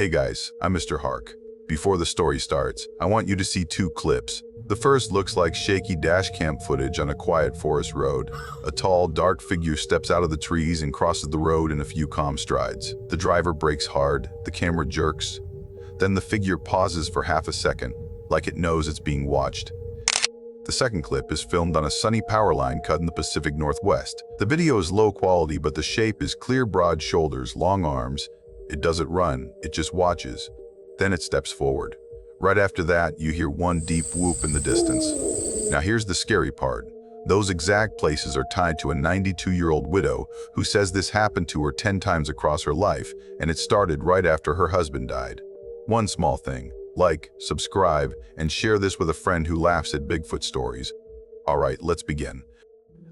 Hey guys, I'm Mr. Hark. Before the story starts, I want you to see two clips. The first looks like shaky dashcam footage on a quiet forest road. A tall, dark figure steps out of the trees and crosses the road in a few calm strides. The driver brakes hard, the camera jerks. Then the figure pauses for half a second, like it knows it's being watched. The second clip is filmed on a sunny power line cut in the Pacific Northwest. The video is low quality, but the shape is clear, broad shoulders, long arms. It doesn't run, it just watches. Then it steps forward. Right after that, you hear one deep whoop in the distance. Now here's the scary part. Those exact places are tied to a 92-year-old widow who says this happened to her 10 times across her life, and it started right after her husband died. One small thing: like, subscribe, and share this with a friend who laughs at Bigfoot stories. All right, let's begin.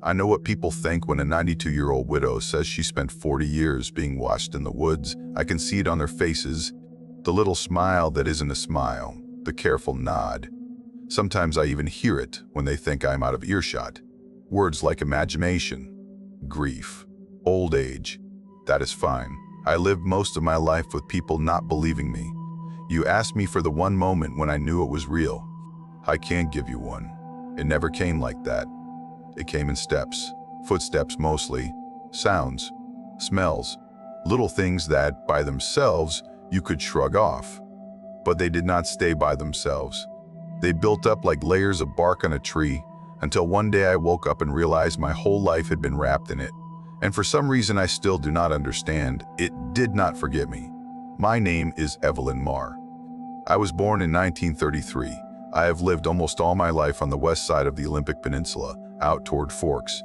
I know what people think when a 92-year-old widow says she spent 40 years being watched in the woods. I can see it on their faces. The little smile that isn't a smile, the careful nod. Sometimes I even hear it when they think I'm out of earshot. Words like imagination, grief, old age. That is fine. I lived most of my life with people not believing me. You asked me for the one moment when I knew it was real. I can't give you one. It never came like that. It came in steps, footsteps mostly, sounds, smells, little things that, by themselves, you could shrug off. But they did not stay by themselves. They built up like layers of bark on a tree, until one day I woke up and realized my whole life had been wrapped in it. And for some reason I still do not understand, it did not forget me. My name is Evelyn Marr. I was born in 1933. I have lived almost all my life on the west side of the Olympic Peninsula, out toward Forks.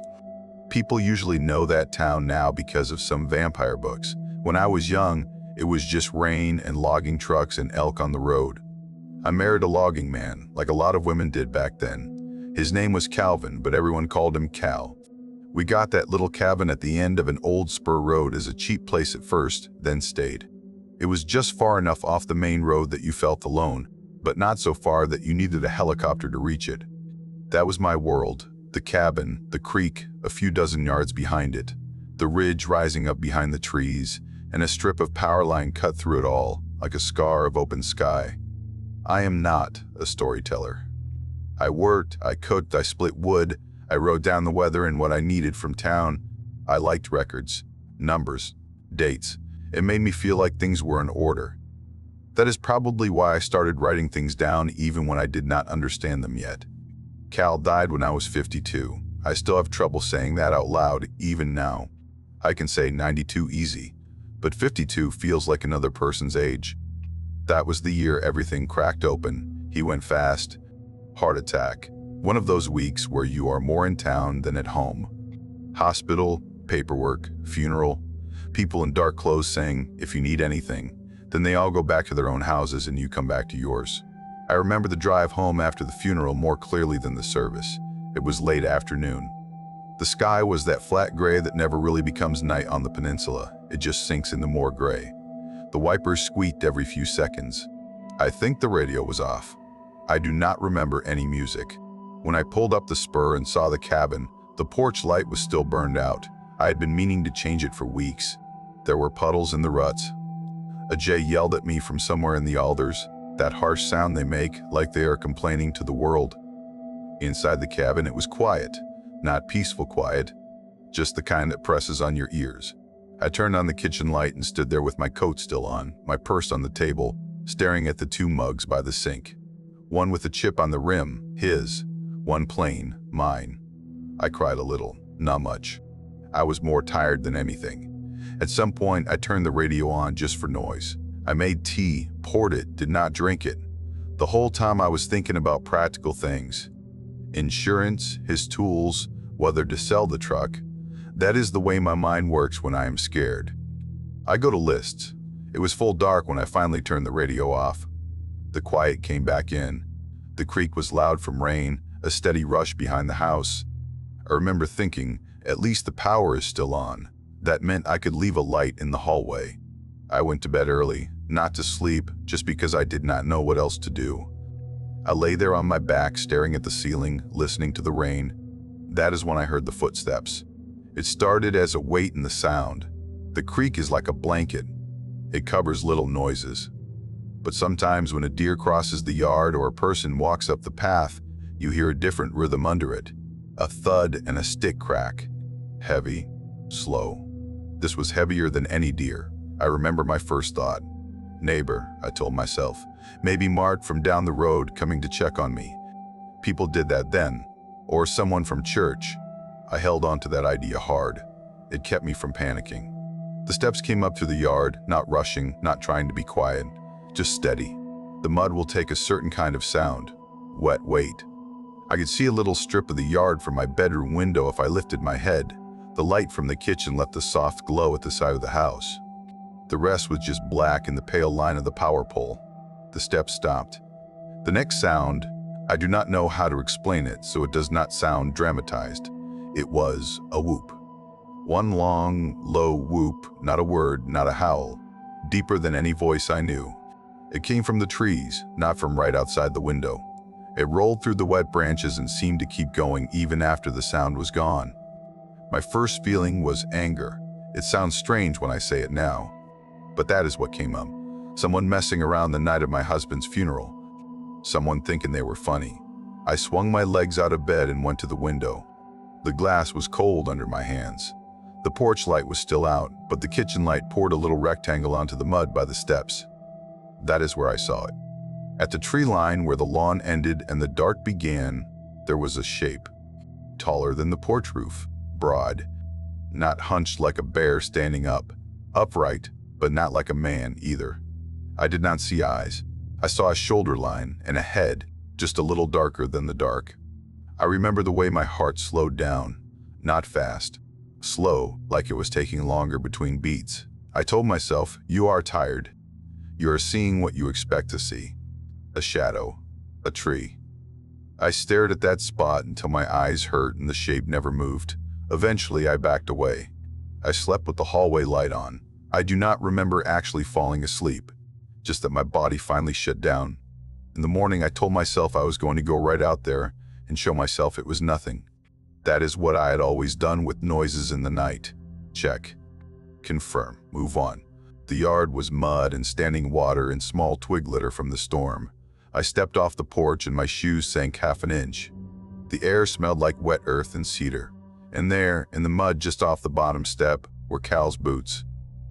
People usually know that town now because of some vampire books. When I was young, it was just rain and logging trucks and elk on the road. I married a logging man, like a lot of women did back then. His name was Calvin, but everyone called him Cal. We got that little cabin at the end of an old spur road as a cheap place at first, then stayed. It was just far enough off the main road that you felt alone, but not so far that you needed a helicopter to reach it. That was my world. The cabin, the creek, a few dozen yards behind it, the ridge rising up behind the trees, and a strip of power line cut through it all, like a scar of open sky. I am not a storyteller. I worked, I cooked, I split wood, I wrote down the weather and what I needed from town. I liked records, numbers, dates. It made me feel like things were in order. That is probably why I started writing things down even when I did not understand them yet. Cal died when I was 52. I still have trouble saying that out loud even now. I can say 92 easy, but 52 feels like another person's age. That was the year everything cracked open. He went fast. Heart attack. One of those weeks where you are more in town than at home. Hospital, paperwork, funeral, people in dark clothes saying, if you need anything. Then they all go back to their own houses and you come back to yours. I remember the drive home after the funeral more clearly than the service. It was late afternoon. The sky was that flat gray that never really becomes night on the peninsula. It just sinks into more gray. The wipers squeaked every few seconds. I think the radio was off. I do not remember any music. When I pulled up the spur and saw the cabin, the porch light was still burned out. I had been meaning to change it for weeks. There were puddles in the ruts. A jay yelled at me from somewhere in the alders, that harsh sound they make, like they are complaining to the world. Inside the cabin, it was quiet. Not peaceful quiet, just the kind that presses on your ears. I turned on the kitchen light and stood there with my coat still on, my purse on the table, staring at the two mugs by the sink. One with a chip on the rim, his. One plain, mine. I cried a little, not much. I was more tired than anything. At some point, I turned the radio on just for noise. I made tea, poured it, did not drink it. The whole time I was thinking about practical things. Insurance, his tools, whether to sell the truck. That is the way my mind works when I am scared. I go to lists. It was full dark when I finally turned the radio off. The quiet came back in. The creek was loud from rain, a steady rush behind the house. I remember thinking, at least the power is still on. That meant I could leave a light in the hallway. I went to bed early, not to sleep, just because I did not know what else to do. I lay there on my back, staring at the ceiling, listening to the rain. That is when I heard the footsteps. It started as a weight in the sound. The creek is like a blanket. It covers little noises, But sometimes when a deer crosses the yard or a person walks up the path, you hear a different rhythm under it. A thud and a stick crack. Heavy, slow. This was heavier than any deer. I remember my first thought. Neighbor, I told myself. Maybe Mart from down the road coming to check on me. People did that then. Or someone from church. I held on to that idea hard. It kept me from panicking. The steps came up through the yard, not rushing, not trying to be quiet, just steady. The mud will take a certain kind of sound. Wet weight. I could see a little strip of the yard from my bedroom window if I lifted my head. The light from the kitchen left a soft glow at the side of the house. The rest was just black in the pale line of the power pole. The steps stopped. The next sound, I do not know how to explain it, so it does not sound dramatized. It was a whoop. One long, low whoop, not a word, not a howl, deeper than any voice I knew. It came from the trees, not from right outside the window. It rolled through the wet branches and seemed to keep going even after the sound was gone. My first feeling was anger. It sounds strange when I say it now, but that is what came up. Someone messing around the night of my husband's funeral. Someone thinking they were funny. I swung my legs out of bed and went to the window. The glass was cold under my hands. The porch light was still out, but the kitchen light poured a little rectangle onto the mud by the steps. That is where I saw it. At the tree line where the lawn ended and the dark began, there was a shape. Taller than the porch roof, broad, not hunched like a bear standing up, upright, but not like a man either. I did not see eyes. I saw a shoulder line and a head, just a little darker than the dark. I remember the way my heart slowed down, not fast, slow, like it was taking longer between beats. I told myself, you are tired. You are seeing what you expect to see. A shadow, a tree. I stared at that spot until my eyes hurt and the shape never moved. Eventually, I backed away. I slept with the hallway light on. I do not remember actually falling asleep, just that my body finally shut down. In the morning, I told myself I was going to go right out there and show myself it was nothing. That is what I had always done with noises in the night. Check. Confirm. Move on. The yard was mud and standing water and small twig litter from the storm. I stepped off the porch and my shoes sank half an inch. The air smelled like wet earth and cedar. And there, in the mud just off the bottom step, were Cal's boots.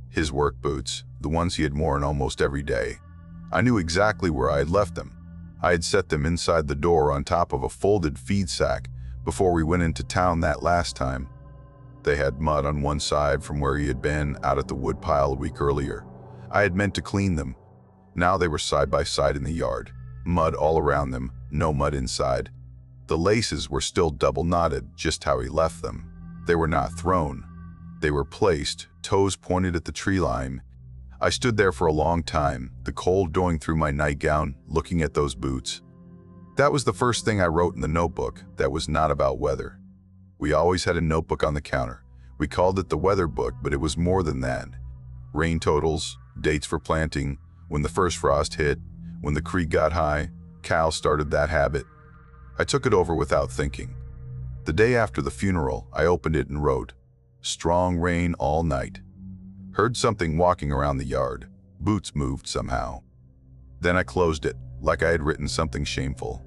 His work boots, the ones he had worn almost every day. I knew exactly where I had left them. I had set them inside the door on top of a folded feed sack before we went into town that last time. They had mud on one side from where he had been out at the woodpile a week earlier. I had meant to clean them. Now they were side by side in the yard. Mud all around them, no mud inside. The laces were still double knotted, just how he left them. They were not thrown. They were placed, toes pointed at the tree line. I stood there for a long time, the cold going through my nightgown, looking at those boots. That was the first thing I wrote in the notebook that was not about weather. We always had a notebook on the counter. We called it the weather book, but it was more than that. Rain totals, dates for planting, when the first frost hit, when the creek got high. Cal started that habit. I took it over without thinking. The day after the funeral, I opened it and wrote, "Strong rain all night. Heard something walking around the yard. Boots moved somehow." Then I closed it, like I had written something shameful.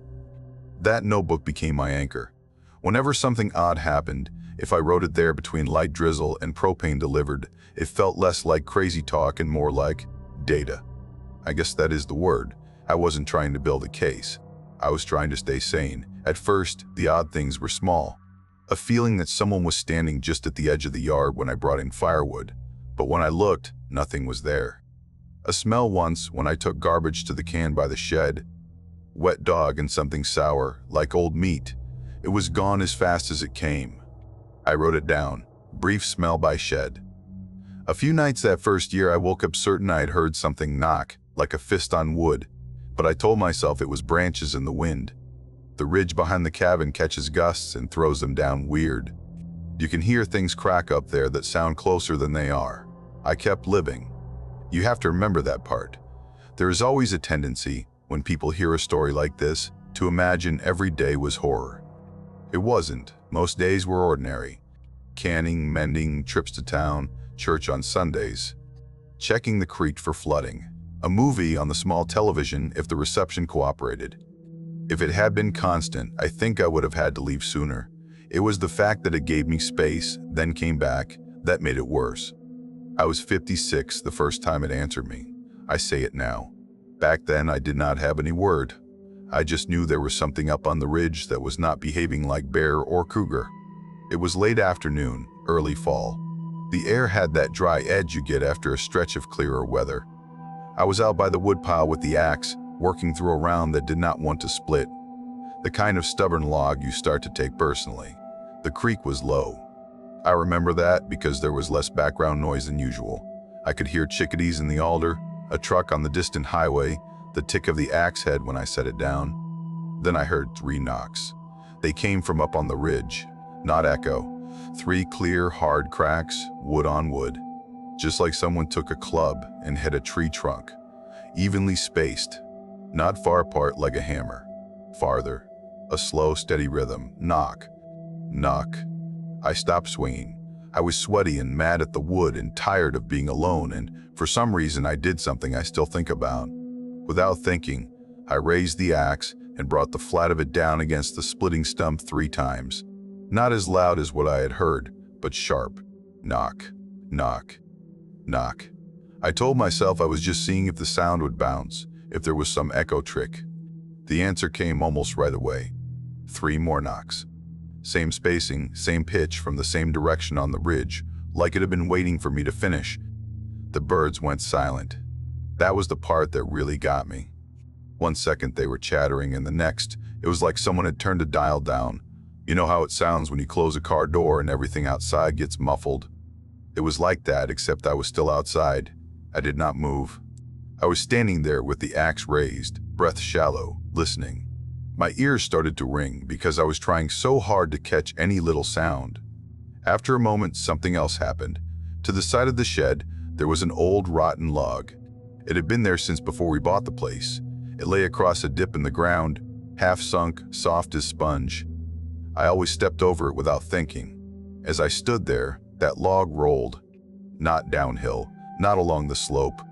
That notebook became my anchor. Whenever something odd happened, if I wrote it there between light drizzle and propane delivered, it felt less like crazy talk and more like data. I guess that is the word. I wasn't trying to build a case. I was trying to stay sane. At first, the odd things were small. A feeling that someone was standing just at the edge of the yard when I brought in firewood. But when I looked, nothing was there. A smell once when I took garbage to the can by the shed. Wet dog and something sour, like old meat. It was gone as fast as it came. I wrote it down. Brief smell by shed. A few nights that first year I woke up certain I had heard something knock, like a fist on wood. But I told myself it was branches in the wind. The ridge behind the cabin catches gusts and throws them down weird. You can hear things crack up there that sound closer than they are. I kept living. You have to remember that part. There is always a tendency, when people hear a story like this, to imagine every day was horror. It wasn't. Most days were ordinary. Canning, mending, trips to town, church on Sundays. Checking the creek for flooding. A movie on the small television if the reception cooperated. If it had been constant, I think I would have had to leave sooner. It was the fact that it gave me space, then came back, that made it worse. I was 56 the first time it answered me. I say it now. Back then, I did not have any word. I just knew there was something up on the ridge that was not behaving like bear or cougar. It was late afternoon, early fall. The air had that dry edge you get after a stretch of clearer weather. I was out by the woodpile with the axe, working through a round that did not want to split. The kind of stubborn log you start to take personally. The creek was low. I remember that because there was less background noise than usual. I could hear chickadees in the alder, a truck on the distant highway, the tick of the axe head when I set it down. Then I heard 3 knocks. They came from up on the ridge, not echo. 3 clear, hard cracks, wood on wood. Just like someone took a club and hit a tree trunk. Evenly spaced, not far apart like a hammer. Farther, a slow, steady rhythm. Knock, knock. I stopped swinging. I was sweaty and mad at the wood and tired of being alone, and for some reason I did something I still think about. Without thinking, I raised the axe and brought the flat of it down against the splitting stump 3 times. Not as loud as what I had heard, but sharp. Knock, knock, knock. I told myself I was just seeing if the sound would bounce, if there was some echo trick. The answer came almost right away. 3 more knocks. Same spacing, same pitch from the same direction on the ridge, like it had been waiting for me to finish. The birds went silent. That was the part that really got me. 1 second they were chattering, and the next, it was like someone had turned a dial down. You know how it sounds when you close a car door and everything outside gets muffled? It was like that, except I was still outside. I did not move. I was standing there with the axe raised, breath shallow, listening. My ears started to ring because I was trying so hard to catch any little sound. After a moment, something else happened. To the side of the shed, there was an old rotten log. It had been there since before we bought the place. It lay across a dip in the ground, half sunk, soft as sponge. I always stepped over it without thinking. As I stood there, that log rolled. Not downhill, not along the slope.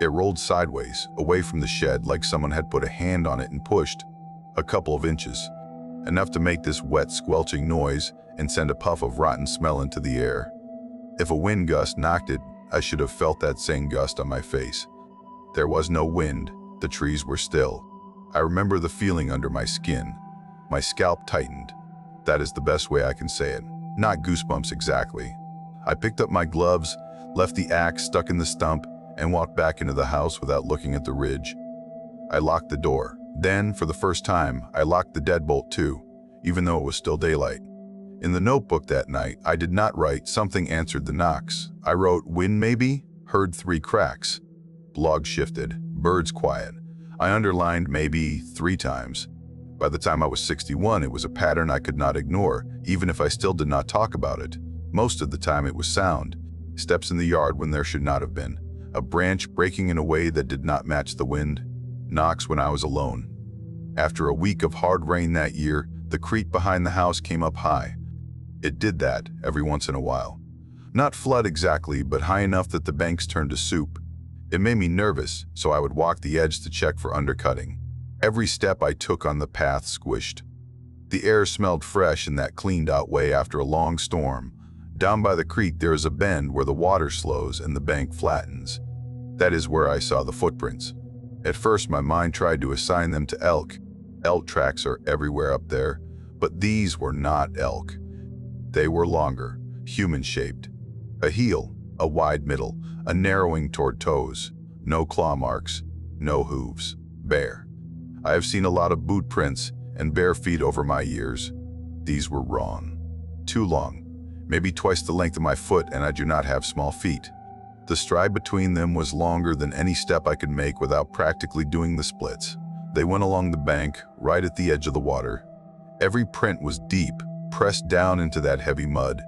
It rolled sideways, away from the shed, like someone had put a hand on it and pushed. A couple of inches. Enough to make this wet, squelching noise and send a puff of rotten smell into the air. If a wind gust knocked it, I should have felt that same gust on my face. There was no wind. The trees were still. I remember the feeling under my skin. My scalp tightened. That is the best way I can say it. Not goosebumps exactly. I picked up my gloves, left the axe stuck in the stump, and walked back into the house without looking at the ridge. I locked the door. Then, for the first time, I locked the deadbolt too, even though it was still daylight. In the notebook that night, I did not write "something answered the knocks." I wrote "wind maybe, heard 3 cracks." Log shifted, birds quiet. I underlined maybe 3 times. By the time I was 61, it was a pattern I could not ignore, even if I still did not talk about it. Most of the time it was sound. Steps in the yard when there should not have been. A branch breaking in a way that did not match the wind. Knocks when I was alone. After a week of hard rain that year, the creek behind the house came up high. It did that every once in a while. Not flood exactly, but high enough that the banks turned to soup. It made me nervous, so I would walk the edge to check for undercutting. Every step I took on the path squished. The air smelled fresh in that cleaned-out way after a long storm. Down by the creek there is a bend where the water slows and the bank flattens. That is where I saw the footprints. At first my mind tried to assign them to elk. Elk tracks are everywhere up there, but these were not elk. They were longer, human-shaped. A heel, a wide middle, a narrowing toward toes. No claw marks, no hooves. Bare. I have seen a lot of boot prints and bare feet over my years. These were wrong. Too long. Maybe twice the length of my foot, and I do not have small feet. The stride between them was longer than any step I could make without practically doing the splits. They went along the bank, right at the edge of the water. Every print was deep, pressed down into that heavy mud.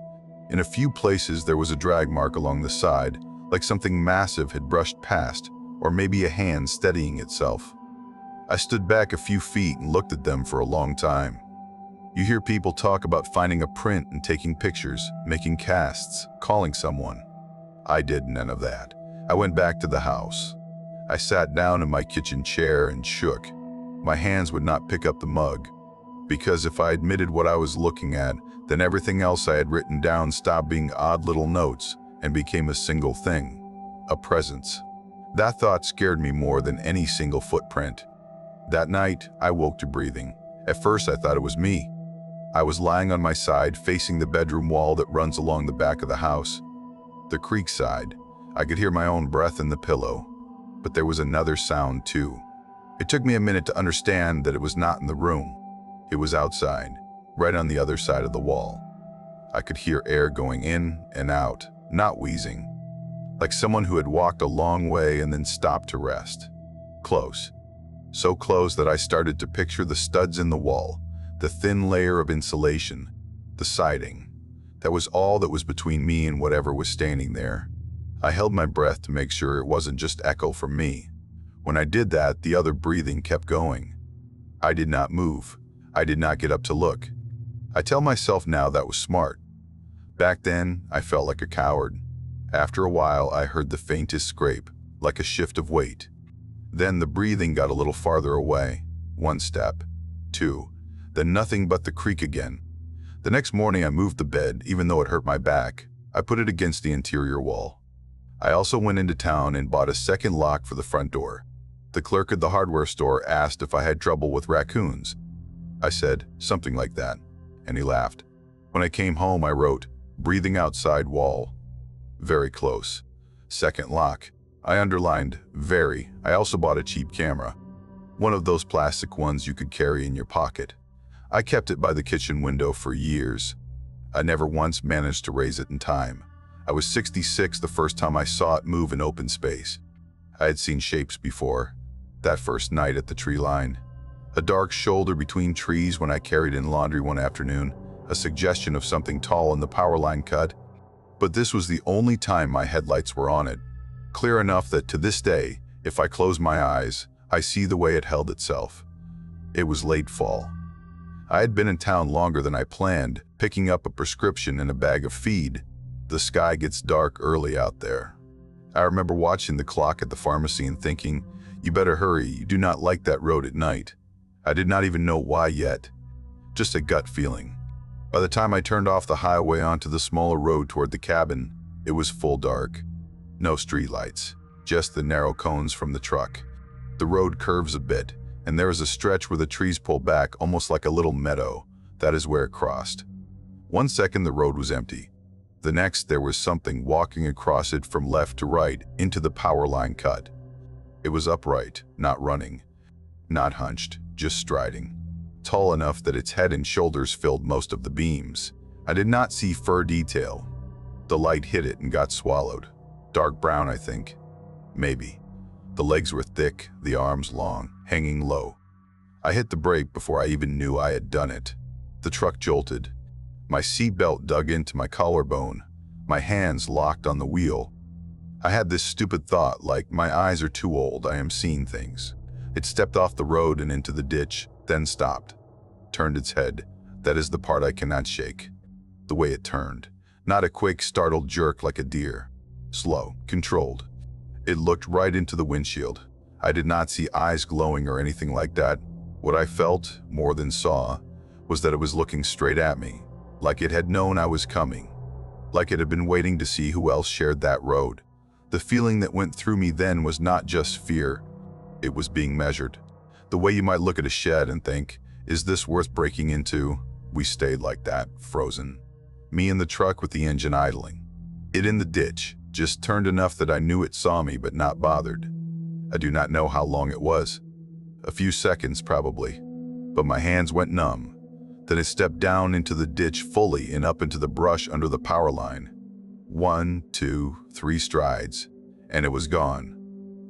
In a few places there was a drag mark along the side, like something massive had brushed past, or maybe a hand steadying itself. I stood back a few feet and looked at them for a long time. You hear people talk about finding a print and taking pictures, making casts, calling someone. I did none of that. I went back to the house. I sat down in my kitchen chair and shook. My hands would not pick up the mug, because if I admitted what I was looking at, then everything else I had written down stopped being odd little notes and became a single thing, a presence. That thought scared me more than any single footprint. That night, I woke to breathing. At first, I thought it was me. I was lying on my side, facing the bedroom wall that runs along the back of the house. The creek side. I could hear my own breath in the pillow. But there was another sound, too. It took me a minute to understand that it was not in the room. It was outside, right on the other side of the wall. I could hear air going in and out, not wheezing, like someone who had walked a long way and then stopped to rest. Close. So close that I started to picture the studs in the wall, the thin layer of insulation, the siding. That was all that was between me and whatever was standing there. I held my breath to make sure it wasn't just echo from me. When I did that, the other breathing kept going. I did not move. I did not get up to look. I tell myself now that was smart. Back then, I felt like a coward. After a while, I heard the faintest scrape, like a shift of weight. Then the breathing got a little farther away. 1 step, 2, then nothing but the creek again. The next morning I moved the bed, even though it hurt my back. I put it against the interior wall. I also went into town and bought a second lock for the front door. The clerk at the hardware store asked if I had trouble with raccoons. I said, something like that, and he laughed. When I came home, I wrote, breathing outside wall. Very close. Second lock. I underlined, very. I also bought a cheap camera. One of those plastic ones you could carry in your pocket. I kept it by the kitchen window for years. I never once managed to raise it in time. I was 66 the first time I saw it move in open space. I had seen shapes before. That first night at the tree line. A dark shoulder between trees when I carried in laundry one afternoon. A suggestion of something tall in the power line cut. But this was the only time my headlights were on it. Clear enough that to this day, if I close my eyes, I see the way it held itself. It was late fall. I had been in town longer than I planned, picking up a prescription and a bag of feed. The sky gets dark early out there. I remember watching the clock at the pharmacy and thinking, you better hurry, you do not like that road at night. I did not even know why yet. Just a gut feeling. By the time I turned off the highway onto the smaller road toward the cabin, it was full dark. No streetlights, just the narrow cones from the truck. The road curves a bit, and there is a stretch where the trees pull back almost like a little meadow. That is where it crossed. 1 second the road was empty. The next there was something walking across it from left to right into the power line cut. It was upright, not running, not hunched, just striding. Tall enough that its head and shoulders filled most of the beams. I did not see fur detail. The light hit it and got swallowed. Dark brown, I think. Maybe. The legs were thick, the arms long, hanging low. I hit the brake before I even knew I had done it. The truck jolted. My seatbelt dug into my collarbone. My hands locked on the wheel. I had this stupid thought, like, my eyes are too old, I am seeing things. It stepped off the road and into the ditch, then stopped. Turned its head. That is the part I cannot shake. The way it turned. Not a quick, startled jerk like a deer. Slow, controlled. It looked right into the windshield. I did not see eyes glowing or anything like that. What I felt, more than saw, was that it was looking straight at me, like it had known I was coming, like it had been waiting to see who else shared that road. The feeling that went through me then was not just fear, it was being measured. The way you might look at a shed and think, is this worth breaking into? We stayed like that, frozen. Me in the truck with the engine idling. It in the ditch, just turned enough that I knew it saw me but not bothered. I do not know how long it was. A few seconds probably, but my hands went numb. Then it stepped down into the ditch fully and up into the brush under the power line. 1, 2, 3 strides, and it was gone.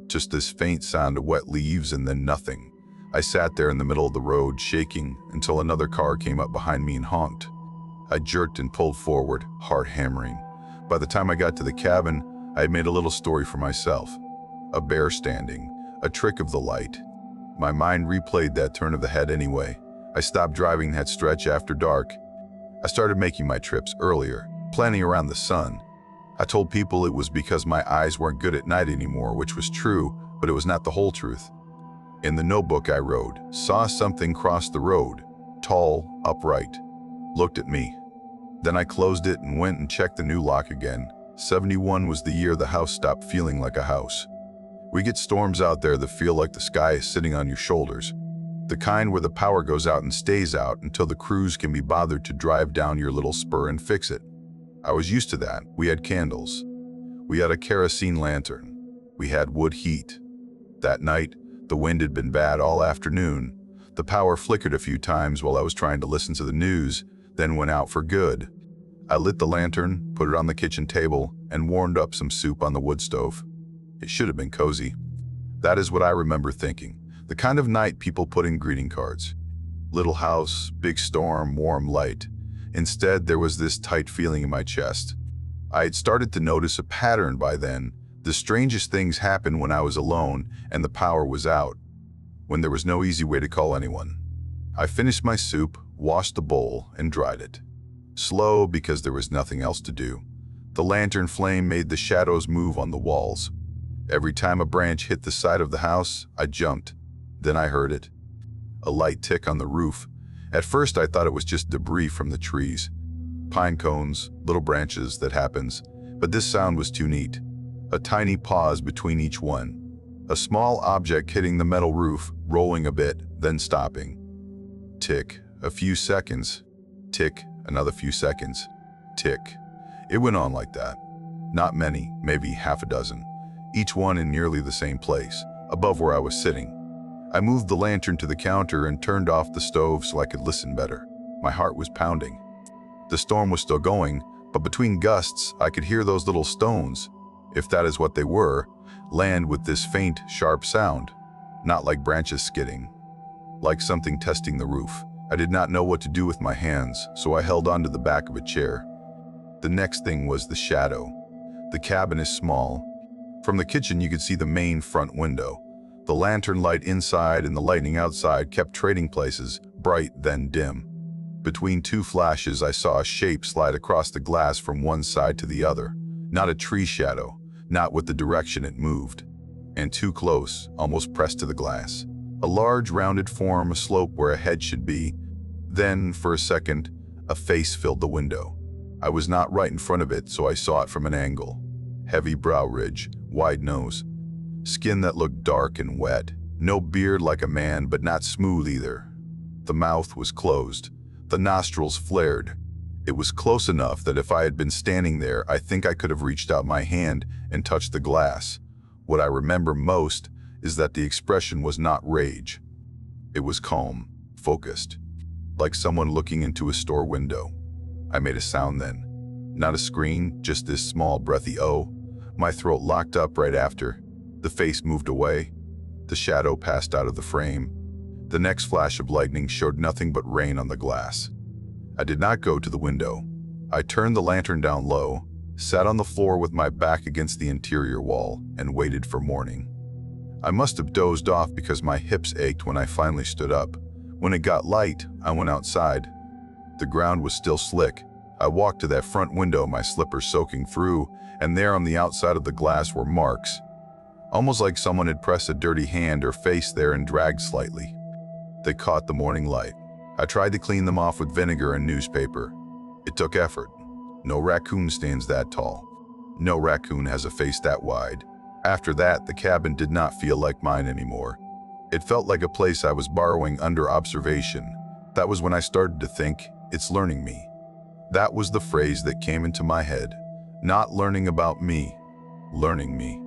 Just this faint sound of wet leaves and then nothing. I sat there in the middle of the road, shaking, until another car came up behind me and honked. I jerked and pulled forward, heart hammering. By the time I got to the cabin, I had made a little story for myself. A bear standing, a trick of the light. My mind replayed that turn of the head anyway. I stopped driving that stretch after dark. I started making my trips earlier, planning around the sun. I told people it was because my eyes weren't good at night anymore, which was true, but it was not the whole truth. In the notebook I wrote, saw something cross the road, tall, upright, looked at me. Then I closed it and went and checked the new lock again. 71 was the year the house stopped feeling like a house. We get storms out there that feel like the sky is sitting on your shoulders. The kind where the power goes out and stays out until the crews can be bothered to drive down your little spur and fix it. I was used to that. We had candles. We had a kerosene lantern. We had wood heat. That night, the wind had been bad all afternoon. The power flickered a few times while I was trying to listen to the news, then went out for good. I lit the lantern, put it on the kitchen table, and warmed up some soup on the wood stove. It should have been cozy. That is what I remember thinking. The kind of night people put in greeting cards. Little house, big storm, warm light. Instead, there was this tight feeling in my chest. I had started to notice a pattern by then. The strangest things happened when I was alone and the power was out, when there was no easy way to call anyone. I finished my soup, washed the bowl, and dried it. Slow because there was nothing else to do. The lantern flame made the shadows move on the walls. Every time a branch hit the side of the house, I jumped. Then I heard it. A light tick on the roof. At first I thought it was just debris from the trees. Pine cones, little branches, that happens. But this sound was too neat. A tiny pause between each one. A small object hitting the metal roof, rolling a bit, then stopping. Tick, a few seconds. Tick, another few seconds. Tick. It went on like that. Not many, maybe half a dozen. Each one in nearly the same place, above where I was sitting. I moved the lantern to the counter and turned off the stove so I could listen better. My heart was pounding. The storm was still going, but between gusts, I could hear those little stones, if that is what they were, land with this faint, sharp sound. Not like branches skidding. Like something testing the roof. I did not know what to do with my hands, so I held onto the back of a chair. The next thing was the shadow. The cabin is small. From the kitchen you could see the main front window. The lantern light inside and the lightning outside kept trading places, bright then dim. Between two flashes I saw a shape slide across the glass from one side to the other. Not a tree shadow, not with the direction it moved. And too close, almost pressed to the glass. A large rounded form, a slope where a head should be. Then, for a second, a face filled the window. I was not right in front of it, so I saw it from an angle. Heavy brow ridge, wide nose. Skin that looked dark and wet. No beard like a man, but not smooth either. The mouth was closed. The nostrils flared. It was close enough that if I had been standing there, I think I could have reached out my hand and touched the glass. What I remember most is that the expression was not rage. It was calm, focused, like someone looking into a store window. I made a sound then. Not a scream, just this small, breathy "oh." My throat locked up right after. The face moved away. The shadow passed out of the frame. The next flash of lightning showed nothing but rain on the glass. I did not go to the window. I turned the lantern down low, sat on the floor with my back against the interior wall, and waited for morning. I must have dozed off because my hips ached when I finally stood up. When it got light, I went outside. The ground was still slick. I walked to that front window, my slippers soaking through, and there on the outside of the glass were marks. Almost like someone had pressed a dirty hand or face there and dragged slightly. They caught the morning light. I tried to clean them off with vinegar and newspaper. It took effort. No raccoon stands that tall. No raccoon has a face that wide. After that, the cabin did not feel like mine anymore. It felt like a place I was borrowing under observation. That was when I started to think, it's learning me. That was the phrase that came into my head. Not learning about me, learning me.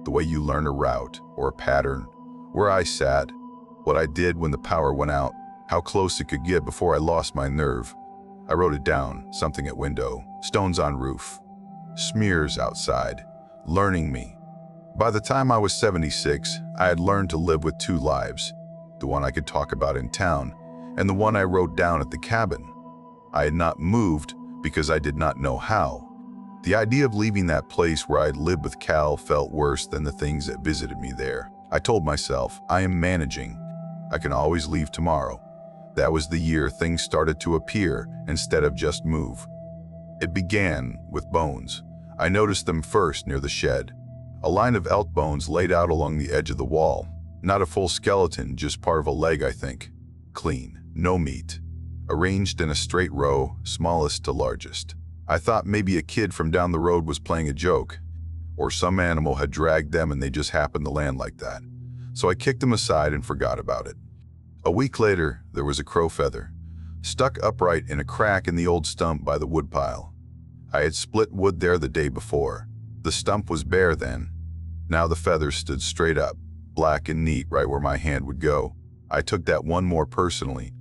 The way you learn a route or a pattern, where I sat, what I did when the power went out, how close it could get before I lost my nerve. I wrote it down, something at window, stones on roof, smears outside, learning me. By the time I was 76, I had learned to live with two lives, the one I could talk about in town, and the one I wrote down at the cabin. I had not moved because I did not know how. The idea of leaving that place where I'd lived with Cal felt worse than the things that visited me there. I told myself, I am managing. I can always leave tomorrow. That was the year things started to appear instead of just move. It began with bones. I noticed them first near the shed. A line of elk bones laid out along the edge of the wall. Not a full skeleton, just part of a leg, I think. Clean, no meat. Arranged in a straight row, smallest to largest. I thought maybe a kid from down the road was playing a joke, or some animal had dragged them and they just happened to land like that. So I kicked them aside and forgot about it. A week later, there was a crow feather, stuck upright in a crack in the old stump by the woodpile. I had split wood there the day before. The stump was bare then. Now the feather stood straight up, black and neat right where my hand would go. I took that one more personally.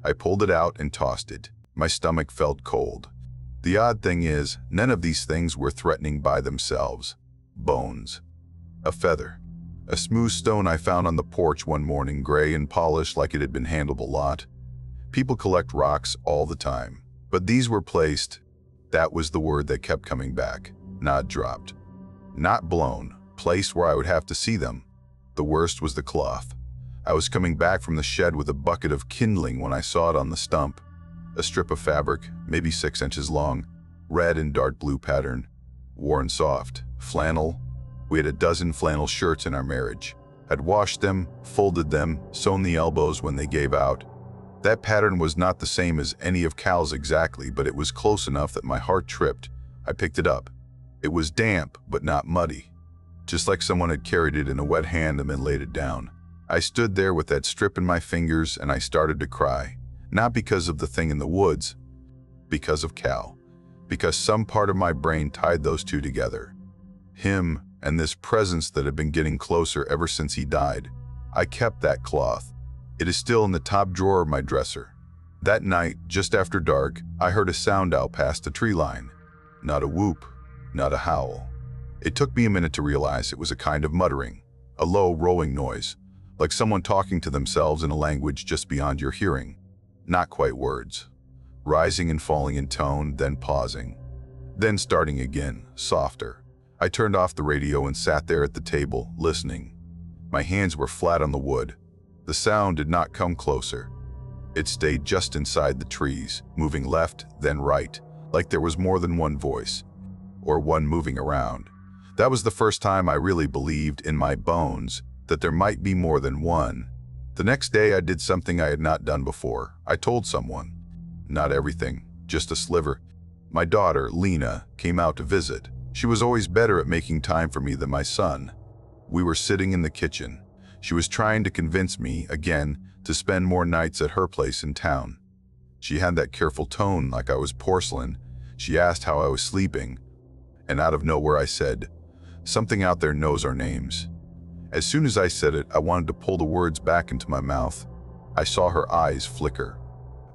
I pulled it out and tossed it. My stomach felt cold. The odd thing is, none of these things were threatening by themselves. Bones. A feather. A smooth stone I found on the porch one morning, gray and polished like it had been handled a lot. People collect rocks all the time, but these were placed. That was the word that kept coming back. Not dropped. Not blown. Placed where I would have to see them. The worst was the cloth. I was coming back from the shed with a bucket of kindling when I saw it on the stump. A strip of fabric, maybe 6 inches long, red and dark blue pattern, worn soft, flannel. We had a dozen flannel shirts in our marriage. I'd washed them, folded them, sewn the elbows when they gave out. That pattern was not the same as any of Cal's exactly, but it was close enough that my heart tripped. I picked it up. It was damp, but not muddy. Just like someone had carried it in a wet hand and then laid it down. I stood there with that strip in my fingers and I started to cry. Not because of the thing in the woods, because of Cal. Because some part of my brain tied those two together. Him and this presence that had been getting closer ever since he died. I kept that cloth. It is still in the top drawer of my dresser. That night, just after dark, I heard a sound out past the tree line. Not a whoop, not a howl. It took me a minute to realize it was a kind of muttering, a low, rolling noise, like someone talking to themselves in a language just beyond your hearing. Not quite words. Rising and falling in tone, then pausing. Then starting again, softer. I turned off the radio and sat there at the table, listening. My hands were flat on the wood. The sound did not come closer. It stayed just inside the trees, moving left, then right, like there was more than one voice, or one moving around. That was the first time I really believed in my bones that there might be more than one. The next day I did something I had not done before. I told someone. Not everything, just a sliver. My daughter, Lena, came out to visit. She was always better at making time for me than my son. We were sitting in the kitchen. She was trying to convince me, again, to spend more nights at her place in town. She had that careful tone like I was porcelain. She asked how I was sleeping, and out of nowhere I said, "Something out there knows our names." As soon as I said it, I wanted to pull the words back into my mouth. I saw her eyes flicker.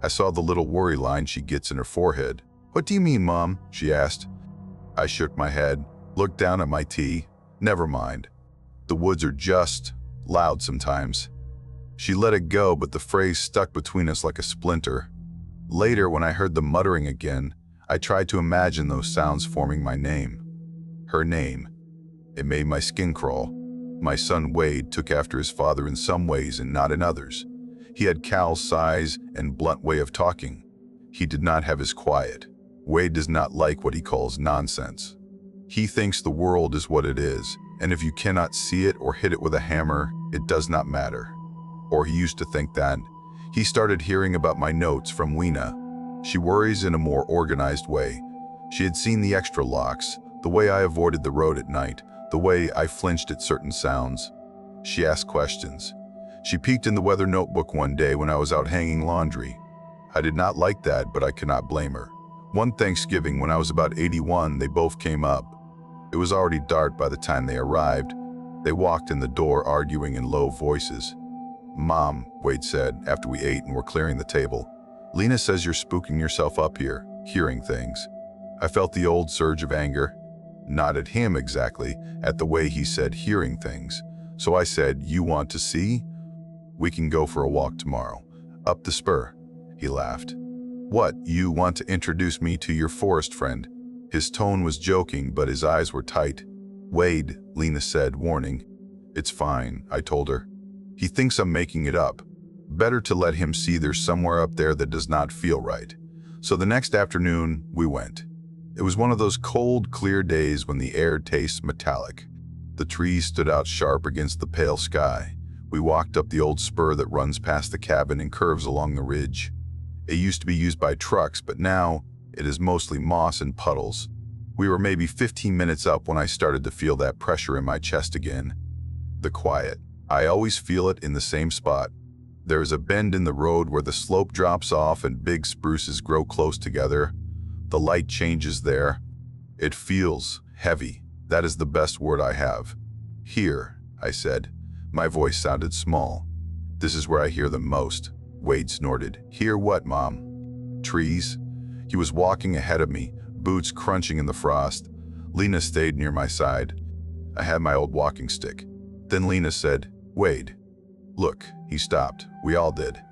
I saw the little worry line she gets in her forehead. "What do you mean, Mom?" she asked. I shook my head, looked down at my tea. "Never mind. The woods are just loud sometimes." She let it go, but the phrase stuck between us like a splinter. Later, when I heard the muttering again, I tried to imagine those sounds forming my name. Her name. It made my skin crawl. My son Wade took after his father in some ways and not in others. He had Cal's size and blunt way of talking. He did not have his quiet. Wade does not like what he calls nonsense. He thinks the world is what it is, and if you cannot see it or hit it with a hammer, it does not matter. Or he used to think that. He started hearing about my notes from Lena. She worries in a more organized way. She had seen the extra locks, the way I avoided the road at night, the way I flinched at certain sounds. She asked questions. She peeked in the weather notebook one day when I was out hanging laundry. I did not like that, but I cannot blame her. One Thanksgiving when I was about 81, they both came up. It was already dark by the time they arrived. They walked in the door arguing in low voices. "Mom," Wade said after we ate and were clearing the table, "Lena says you're spooking yourself up here, hearing things." I felt the old surge of anger. Not at him exactly, at the way he said hearing things. So I said, "You want to see? We can go for a walk tomorrow. Up the spur." He laughed. "What, you want to introduce me to your forest friend?" His tone was joking, but his eyes were tight. "Wade," Lena said, warning. "It's fine," I told her. "He thinks I'm making it up. Better to let him see there's somewhere up there that does not feel right." So the next afternoon, we went. It was one of those cold, clear days when the air tastes metallic. The trees stood out sharp against the pale sky. We walked up the old spur that runs past the cabin and curves along the ridge. It used to be used by trucks, but now it is mostly moss and puddles. We were maybe 15 minutes up when I started to feel that pressure in my chest again. The quiet. I always feel it in the same spot. There is a bend in the road where the slope drops off and big spruces grow close together. The light changes there. It feels heavy. That is the best word I have. Here, I said. My voice sounded small. This is where I hear them most. Wade snorted. Hear what, Mom? Trees? He was walking ahead of me, boots crunching in the frost. Lena stayed near my side. I had my old walking stick. Then Lena said, Wade, look. He stopped. We all did.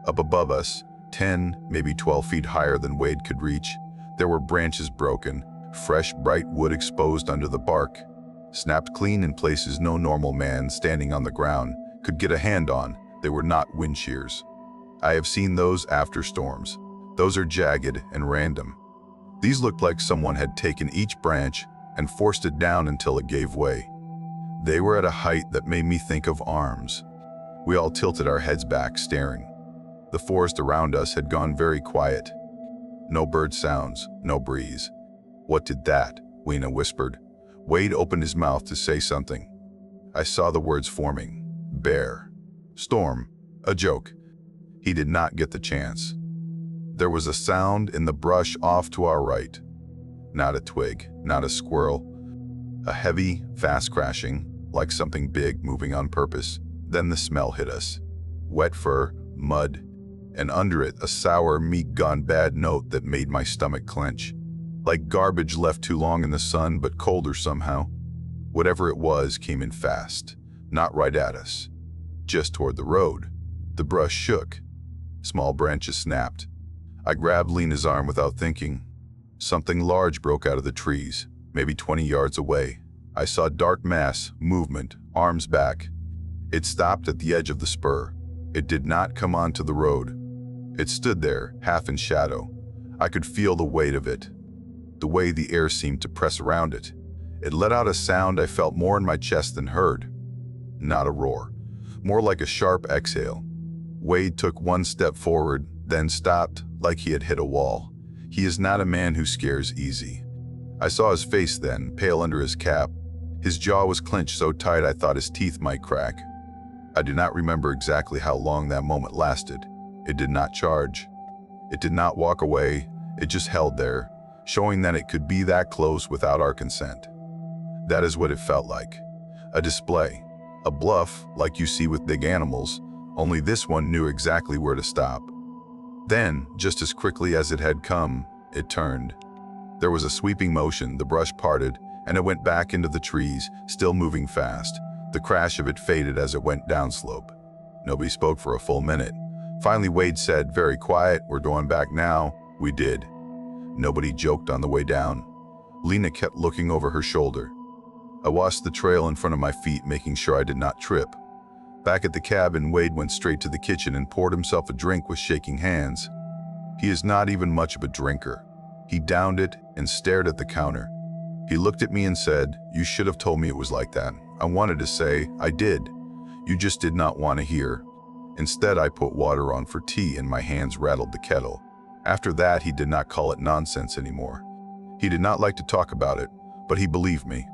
Up above us, 10, maybe 12 feet higher than Wade could reach, there were branches broken, fresh, bright wood exposed under the bark, snapped clean in places no normal man standing on the ground could get a hand on. They were not wind shears. I have seen those after storms. Those are jagged and random. These looked like someone had taken each branch and forced it down until it gave way. They were at a height that made me think of arms. We all tilted our heads back, staring. The forest around us had gone very quiet. No bird sounds, no breeze. What did that? Lena whispered. Wade opened his mouth to say something. I saw the words forming. Bear. Storm. A joke. He did not get the chance. There was a sound in the brush off to our right. Not a twig, not a squirrel. A heavy, fast crashing, like something big moving on purpose. Then the smell hit us. Wet fur, mud, and under it a sour, meat gone bad note that made my stomach clench. Like garbage left too long in the sun, but colder somehow. Whatever it was came in fast, not right at us, just toward the road. The brush shook. Small branches snapped. I grabbed Lena's arm without thinking. Something large broke out of the trees, maybe 20 yards away. I saw dark mass, movement, arms back. It stopped at the edge of the spur. It did not come onto the road. It stood there, half in shadow. I could feel the weight of it, the way the air seemed to press around it. It let out a sound I felt more in my chest than heard. Not a roar, more like a sharp exhale. Wade took one step forward, then stopped, like he had hit a wall. He is not a man who scares easy. I saw his face then, pale under his cap. His jaw was clenched so tight I thought his teeth might crack. I do not remember exactly how long that moment lasted. It did not charge. It did not walk away. It just held there, showing that it could be that close without our consent. That is what it felt like. A display. A bluff, like you see with big animals, only this one knew exactly where to stop. Then, just as quickly as it had come, it turned. There was a sweeping motion, the brush parted, and it went back into the trees, still moving fast. The crash of it faded as it went downslope. Nobody spoke for a full minute. Finally, Wade said, very quiet, we're going back now. We did. Nobody joked on the way down. Lena kept looking over her shoulder. I watched the trail in front of my feet, making sure I did not trip. Back at the cabin, Wade went straight to the kitchen and poured himself a drink with shaking hands. He is not even much of a drinker. He downed it and stared at the counter. He looked at me and said, you should have told me it was like that. I wanted to say, I did. You just did not want to hear. Instead, I put water on for tea and my hands rattled the kettle. After that, he did not call it nonsense anymore. He did not like to talk about it, but he believed me.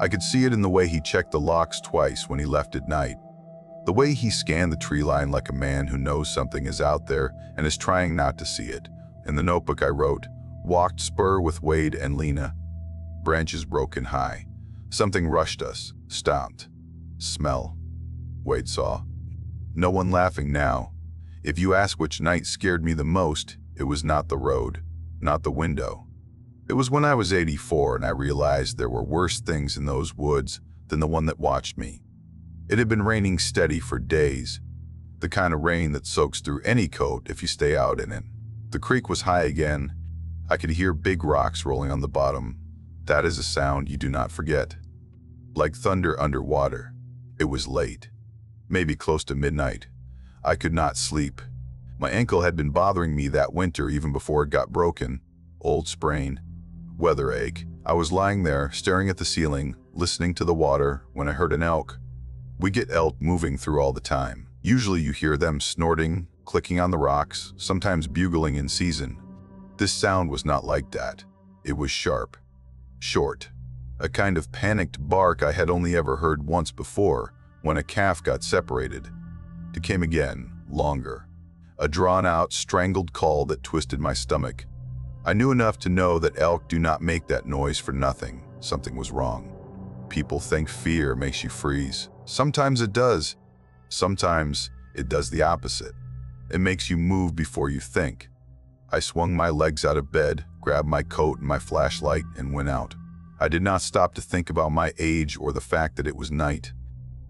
I could see it in the way he checked the locks twice when he left at night. The way he scanned the tree line like a man who knows something is out there and is trying not to see it. In the notebook I wrote, walked spur with Wade and Lena. Branches broken high. Something rushed us, stomped. Smell. Wade saw. No one laughing now. If you ask which night scared me the most, it was not the road, not the window. It was when I was 84 and I realized there were worse things in those woods than the one that watched me. It had been raining steady for days, the kind of rain that soaks through any coat if you stay out in it. The creek was high again. I could hear big rocks rolling on the bottom. That is a sound you do not forget. Like thunder underwater. It was late, maybe close to midnight. I could not sleep. My ankle had been bothering me that winter even before it got broken. Old sprain, weather ache. I was lying there, staring at the ceiling, listening to the water, when I heard an elk. We get elk moving through all the time. Usually you hear them snorting, clicking on the rocks, sometimes bugling in season. This sound was not like that. It was sharp, short, a kind of panicked bark I had only ever heard once before, when a calf got separated. It came again, longer. A drawn-out, strangled call that twisted my stomach. I knew enough to know that elk do not make that noise for nothing. Something was wrong. People think fear makes you freeze. Sometimes it does. Sometimes it does the opposite. It makes you move before you think. I swung my legs out of bed, grabbed my coat and my flashlight, and went out. I did not stop to think about my age or the fact that it was night.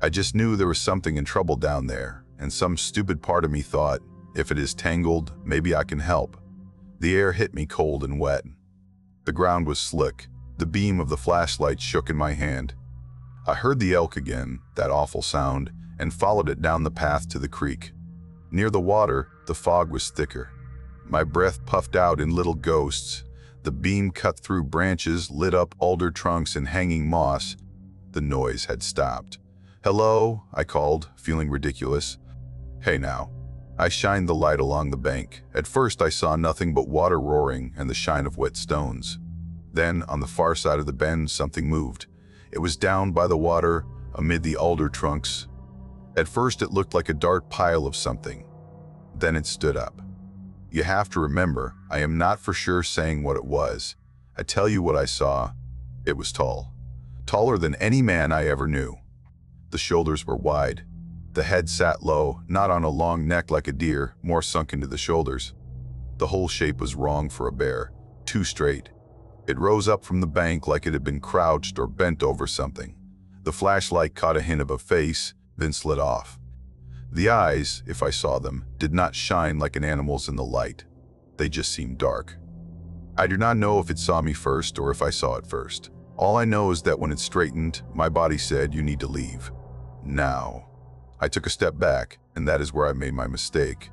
I just knew there was something in trouble down there, and some stupid part of me thought, if it is tangled, maybe I can help. The air hit me cold and wet. The ground was slick. The beam of the flashlight shook in my hand. I heard the elk again, that awful sound, and followed it down the path to the creek. Near the water, the fog was thicker. My breath puffed out in little ghosts. The beam cut through branches, lit up alder trunks and hanging moss. The noise had stopped. "Hello," I called, feeling ridiculous. "Hey now." I shined the light along the bank. At first I saw nothing but water roaring and the shine of wet stones. Then, on the far side of the bend, something moved. It was down by the water, amid the alder trunks. At first it looked like a dark pile of something. Then it stood up. You have to remember, I am not for sure saying what it was. I tell you what I saw. It was tall. Taller than any man I ever knew. The shoulders were wide. The head sat low, not on a long neck like a deer, more sunk into the shoulders. The whole shape was wrong for a bear, too straight. It rose up from the bank like it had been crouched or bent over something. The flashlight caught a hint of a face, then slid off. The eyes, if I saw them, did not shine like an animal's in the light. They just seemed dark. I do not know if it saw me first or if I saw it first. All I know is that when it straightened, my body said, "You need to leave. Now." I took a step back, and that is where I made my mistake.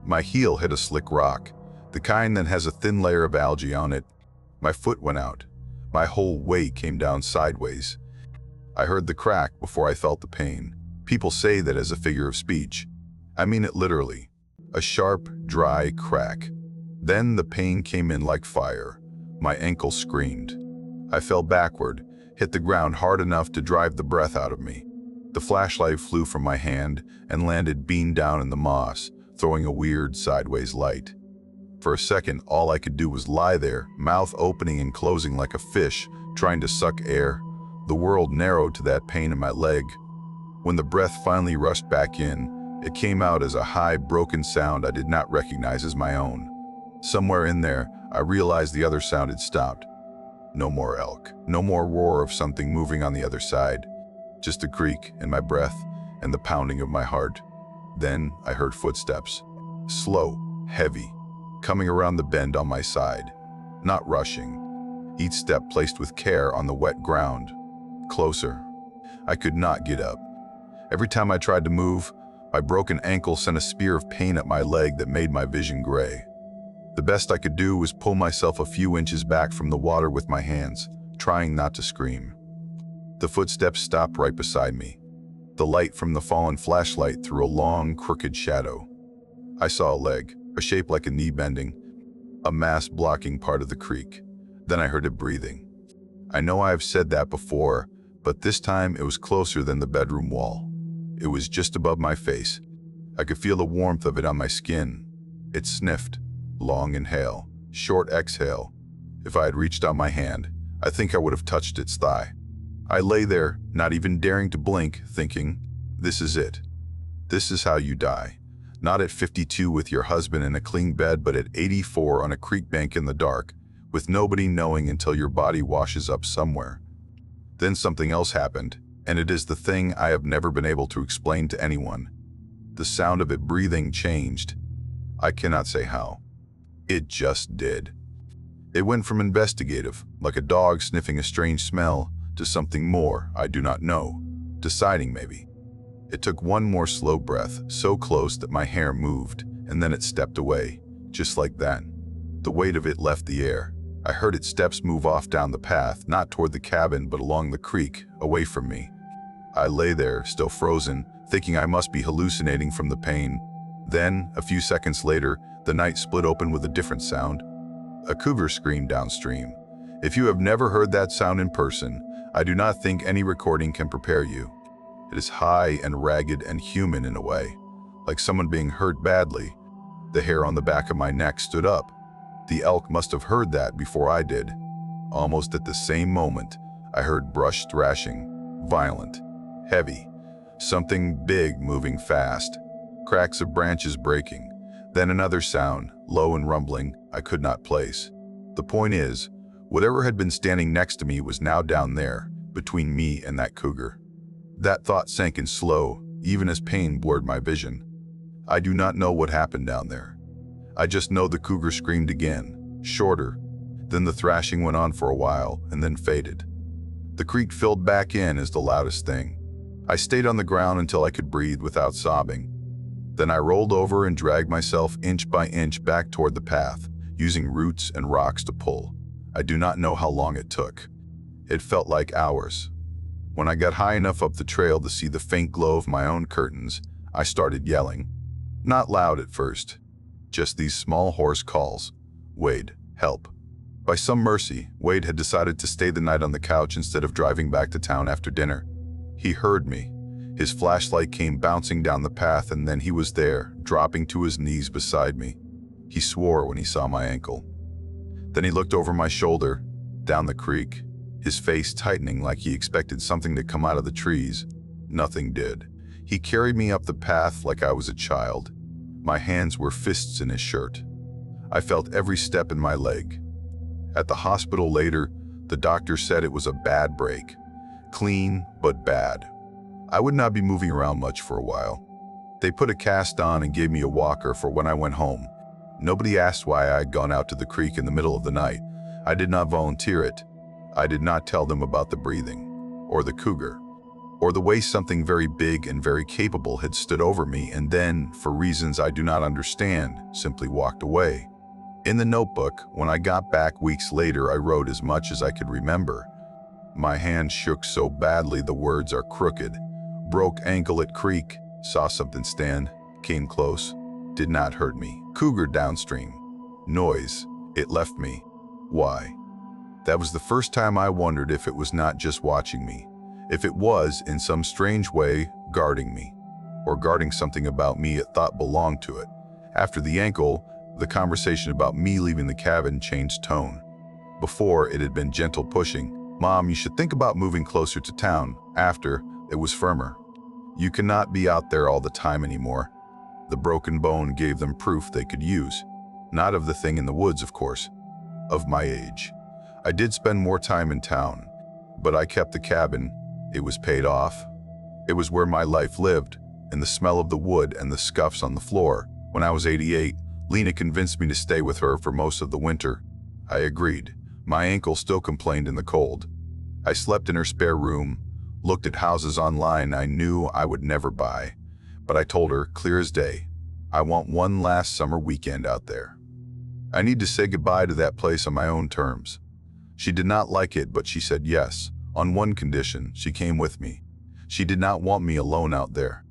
My heel hit a slick rock, the kind that has a thin layer of algae on it. My foot went out. My whole weight came down sideways. I heard the crack before I felt the pain. People say that as a figure of speech. I mean it literally. A sharp, dry crack. Then the pain came in like fire. My ankle screamed. I fell backward, hit the ground hard enough to drive the breath out of me. The flashlight flew from my hand and landed bean down in the moss, throwing a weird sideways light. For a second, all I could do was lie there, mouth opening and closing like a fish, trying to suck air. The world narrowed to that pain in my leg. When the breath finally rushed back in, it came out as a high, broken sound I did not recognize as my own. Somewhere in there, I realized the other sound had stopped. No more elk, no more roar of something moving on the other side. Just a creak in my breath and the pounding of my heart. Then I heard footsteps. Slow, heavy, coming around the bend on my side. Not rushing. Each step placed with care on the wet ground. Closer. I could not get up. Every time I tried to move, my broken ankle sent a spear of pain at my leg that made my vision gray. The best I could do was pull myself a few inches back from the water with my hands, trying not to scream. The footsteps stopped right beside me. The light from the fallen flashlight threw a long, crooked shadow. I saw a leg, a shape like a knee bending, a mass blocking part of the creek. Then I heard it breathing. I know I have said that before, but this time it was closer than the bedroom wall. It was just above my face. I could feel the warmth of it on my skin. It sniffed. Long inhale, short exhale. If I had reached out my hand, I think I would have touched its thigh. I lay there, not even daring to blink, thinking, this is it. This is how you die. Not at 52 with your husband in a clean bed, but at 84 on a creek bank in the dark, with nobody knowing until your body washes up somewhere. Then something else happened, and it is the thing I have never been able to explain to anyone. The sound of it breathing changed. I cannot say how. It just did. It went from investigative, like a dog sniffing a strange smell, to something more I do not know, deciding maybe. It took one more slow breath, so close that my hair moved, and then it stepped away, just like that. The weight of it left the air. I heard its steps move off down the path, not toward the cabin, but along the creek, away from me. I lay there, still frozen, thinking I must be hallucinating from the pain. Then, a few seconds later, the night split open with a different sound. A cougar screamed downstream. If you have never heard that sound in person, I do not think any recording can prepare you. It is high and ragged and human in a way, like someone being hurt badly. The hair on the back of my neck stood up. The elk must have heard that before I did. Almost at the same moment, I heard brush thrashing, violent, heavy, something big moving fast, cracks of branches breaking, then another sound, low and rumbling, I could not place. The point is, whatever had been standing next to me was now down there, between me and that cougar. That thought sank in slow, even as pain blurred my vision. I do not know what happened down there. I just know the cougar screamed again, shorter. Then the thrashing went on for a while and then faded. The creek filled back in as the loudest thing. I stayed on the ground until I could breathe without sobbing. Then I rolled over and dragged myself inch by inch back toward the path, using roots and rocks to pull. I do not know how long it took. It felt like hours. When I got high enough up the trail to see the faint glow of my own curtains, I started yelling. Not loud at first, just these small hoarse calls. Wade, help. By some mercy, Wade had decided to stay the night on the couch instead of driving back to town after dinner. He heard me. His flashlight came bouncing down the path, and then he was there, dropping to his knees beside me. He swore when he saw my ankle. Then he looked over my shoulder, down the creek, his face tightening like he expected something to come out of the trees. Nothing did. He carried me up the path like I was a child. My hands were fists in his shirt. I felt every step in my leg. At the hospital later, the doctor said it was a bad break. Clean, but bad. I would not be moving around much for a while. They put a cast on and gave me a walker for when I went home. Nobody asked why I had gone out to the creek in the middle of the night. I did not volunteer it. I did not tell them about the breathing, or the cougar, or the way something very big and very capable had stood over me and then, for reasons I do not understand, simply walked away. In the notebook, when I got back weeks later, I wrote as much as I could remember. My hand shook so badly the words are crooked. Broke ankle at creek, saw something stand, came close, did not hurt me. Cougar downstream. Noise, it left me. Why? That was the first time I wondered if it was not just watching me. If it was, in some strange way, guarding me, or guarding something about me it thought belonged to it. After the ankle, the conversation about me leaving the cabin changed tone. Before, it had been gentle pushing. Mom, you should think about moving closer to town. After, it was firmer. You cannot be out there all the time anymore. The broken bone gave them proof they could use. Not of the thing in the woods, of course. Of my age. I did spend more time in town, but I kept the cabin. It was paid off. It was where my life lived, in the smell of the wood and the scuffs on the floor. When I was 88, Lena convinced me to stay with her for most of the winter. I agreed. My ankle still complained in the cold. I slept in her spare room, looked at houses online I knew I would never buy, but I told her, clear as day, I want one last summer weekend out there. I need to say goodbye to that place on my own terms. She did not like it, but she said yes. On one condition, she came with me. She did not want me alone out there.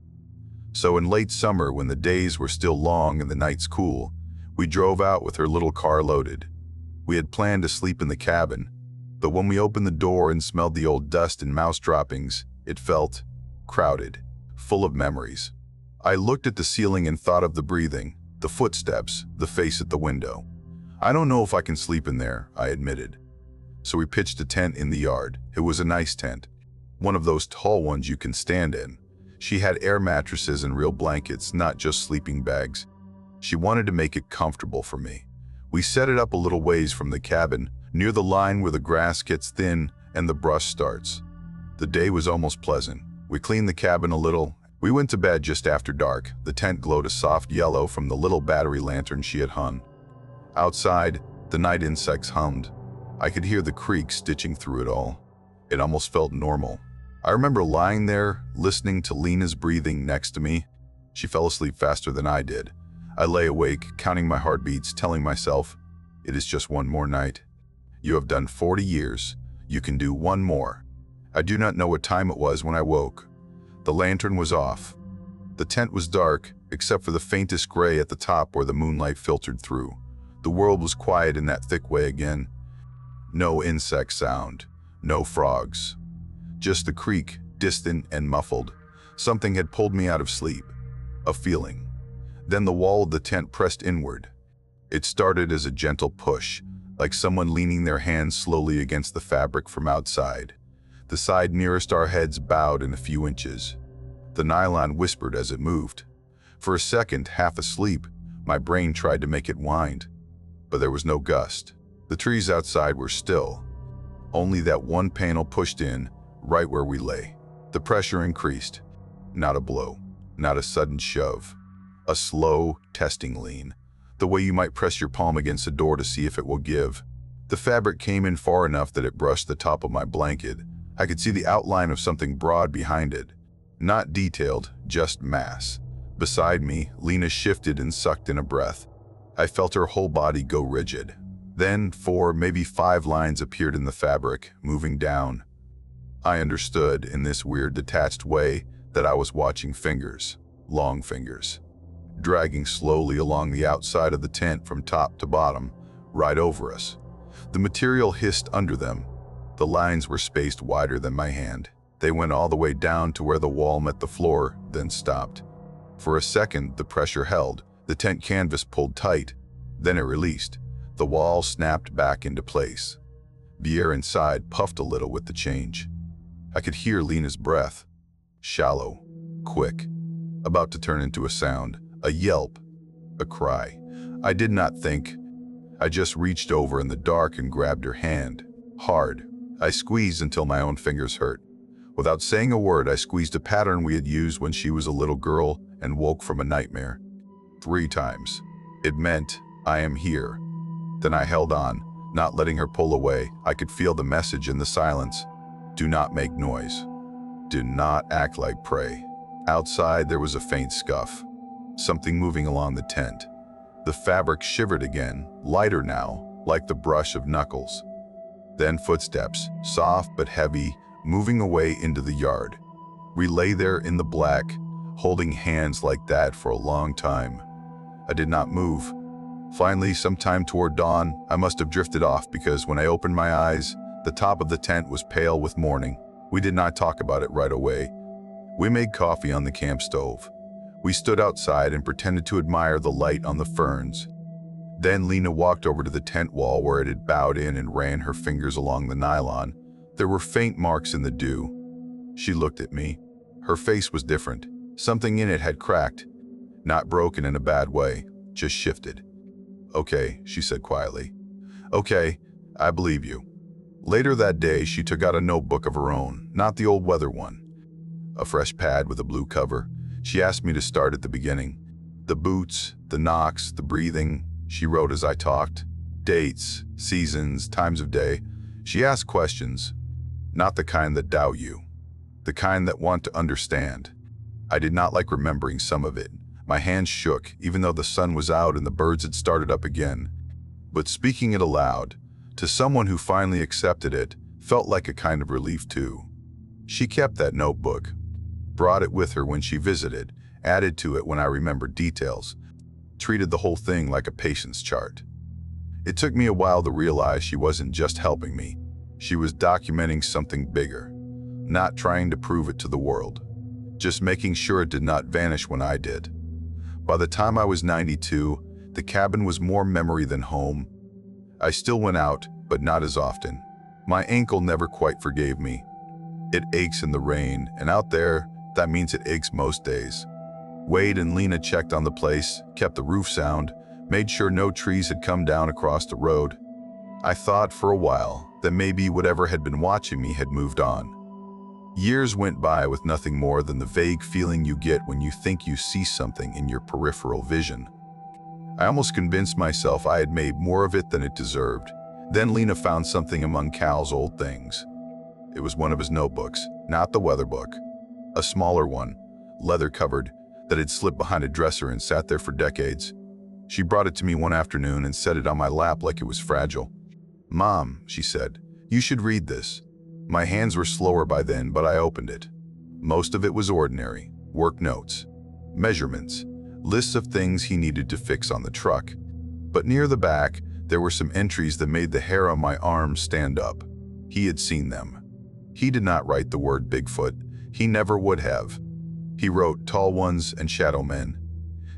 So in late summer, when the days were still long and the nights cool, we drove out with her little car loaded. We had planned to sleep in the cabin, but when we opened the door and smelled the old dust and mouse droppings, it felt crowded, full of memories. I looked at the ceiling and thought of the breathing, the footsteps, the face at the window. I don't know if I can sleep in there, I admitted. So we pitched a tent in the yard. It was a nice tent, one of those tall ones you can stand in. She had air mattresses and real blankets, not just sleeping bags. She wanted to make it comfortable for me. We set it up a little ways from the cabin, near the line where the grass gets thin and the brush starts. The day was almost pleasant. We cleaned the cabin a little. We went to bed just after dark. The tent glowed a soft yellow from the little battery lantern she had hung. Outside, the night insects hummed. I could hear the creek stitching through it all. It almost felt normal. I remember lying there, listening to Lena's breathing next to me. She fell asleep faster than I did. I lay awake, counting my heartbeats, telling myself, it is just one more night. You have done 40 years. You can do one more. I do not know what time it was when I woke. The lantern was off. The tent was dark, except for the faintest gray at the top where the moonlight filtered through. The world was quiet in that thick way again. No insect sound, no frogs. Just the creak, distant and muffled. Something had pulled me out of sleep. A feeling. Then the wall of the tent pressed inward. It started as a gentle push, like someone leaning their hands slowly against the fabric from outside. The side nearest our heads bowed in a few inches. The nylon whispered as it moved. For a second, half asleep, my brain tried to make it wind. But there was no gust. The trees outside were still. Only that one panel pushed in, right where we lay. The pressure increased. Not a blow, not a sudden shove. A slow, testing lean. The way you might press your palm against a door to see if it will give. The fabric came in far enough that it brushed the top of my blanket. I could see the outline of something broad behind it. Not detailed, just mass. Beside me, Lena shifted and sucked in a breath. I felt her whole body go rigid. Then 4, maybe 5 lines appeared in the fabric, moving down. I understood, in this weird detached way, that I was watching fingers, long fingers, dragging slowly along the outside of the tent from top to bottom, right over us. The material hissed under them. The lines were spaced wider than my hand. They went all the way down to where the wall met the floor, then stopped. For a second, the pressure held. The tent canvas pulled tight. Then it released. The wall snapped back into place. The air inside puffed a little with the change. I could hear Lena's breath. Shallow, quick, about to turn into a sound, a yelp, a cry. I did not think. I just reached over in the dark and grabbed her hand. Hard. I squeezed until my own fingers hurt. Without saying a word, I squeezed a pattern we had used when she was a little girl and woke from a nightmare. 3 times. It meant, I am here. Then I held on, not letting her pull away. I could feel the message in the silence. Do not make noise. Do not act like prey. Outside, there was a faint scuff. Something moving along the tent. The fabric shivered again, lighter now, like the brush of knuckles. Then footsteps, soft but heavy, moving away into the yard. We lay there in the black, holding hands like that for a long time. I did not move. Finally, sometime toward dawn, I must have drifted off because when I opened my eyes, the top of the tent was pale with morning. We did not talk about it right away. We made coffee on the camp stove. We stood outside and pretended to admire the light on the ferns. Then Lena walked over to the tent wall where it had bowed in and ran her fingers along the nylon. There were faint marks in the dew. She looked at me. Her face was different. Something in it had cracked. Not broken in a bad way, just shifted. Okay, she said quietly. Okay, I believe you. Later that day, she took out a notebook of her own, not the old weather one. A fresh pad with a blue cover. She asked me to start at the beginning. The boots, the knocks, the breathing, she wrote as I talked. Dates, seasons, times of day. She asked questions, not the kind that doubt you, the kind that want to understand. I did not like remembering some of it. My hands shook, even though the sun was out and the birds had started up again. But speaking it aloud, to someone who finally accepted it, felt like a kind of relief too. She kept that notebook, brought it with her when she visited, added to it when I remembered details, treated the whole thing like a patience chart. It took me a while to realize she wasn't just helping me. She was documenting something bigger, not trying to prove it to the world, just making sure it did not vanish when I did. By the time I was 92, the cabin was more memory than home. I still went out, but not as often. My ankle never quite forgave me. It aches in the rain, and out there, that means it aches most days. Wade and Lena checked on the place, kept the roof sound, made sure no trees had come down across the road. I thought for a while that maybe whatever had been watching me had moved on. Years went by with nothing more than the vague feeling you get when you think you see something in your peripheral vision. I almost convinced myself I had made more of it than it deserved. Then Lena found something among Cal's old things. It was one of his notebooks, not the weather book. A smaller one, leather-covered, that had slipped behind a dresser and sat there for decades. She brought it to me one afternoon and set it on my lap like it was fragile. "Mom," she said, "you should read this." My hands were slower by then, but I opened it. Most of it was ordinary. Work notes, measurements, lists of things he needed to fix on the truck. But near the back, there were some entries that made the hair on my arms stand up. He had seen them. He did not write the word Bigfoot. He never would have. He wrote tall ones and shadow men.